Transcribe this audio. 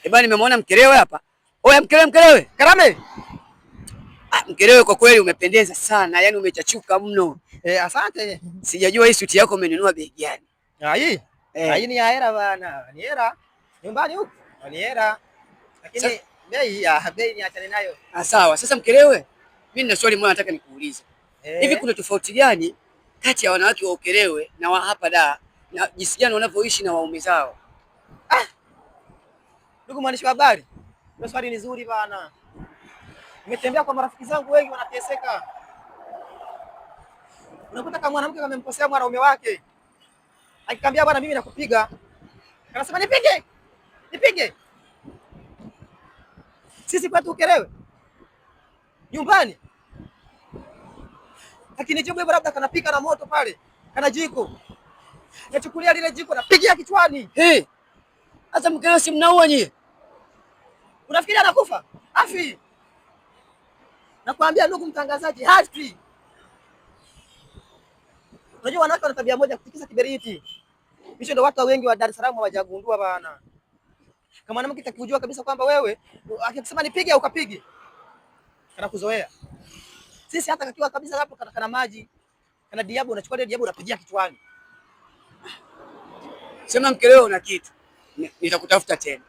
Bwana nimemwona Mkelewe hapa. Oya Mkelewe. Karame. Mkelewe kwa kweli umependeza sana, yani umechachuka mno. Asante. Sijajua hii suti yako umenunua bei gani? Hii? Hii ni ya hela bana. Ni hela. Nyumbani huko. Ni hela. Lakini bei ni achane nayo. Sawa. Sasa Mkelewe, mimi nina swali moja nataka nikuulize. Hivi kuna tofauti gani kati ya wanawake wa Ukelewe na wa hapa Dar na jinsi gani wanavyoishi na waume zao? Ndugu mwandishi wa habari, hilo swali ni zuri bana. Nimetembea kwa marafiki zangu wengi wanateseka. Unakuta kama mwanamke amemkosea mwanaume wake, akikwambia bwana mimi nakupiga, anasema nipige. Nipige. Sisi kwetu Ukelewe nyumbani, lakini jibu labda kanapika na moto pale, kana jiko, nachukulia lile jiko napigia kichwani. Hata Mkelewe si mnaua nyie? Unafikiri anakufa? Afi. Nakwambia ndugu mtangazaji, hafi. Unajua wanawake wana tabia moja, kutikisa kiberiti. Hicho ndio watu wengi wa Dar es Salaam hawajagundua bana. Kama mwanamke atakujua kabisa kwamba wewe akisema nipige au ukapige, anakuzoea. Sisi hata kakiwa kabisa hapo kana maji, kana diabu, unachukua ile diabu unapigia kichwani. Sema Mkelewe una kitu. Nitakutafuta tena.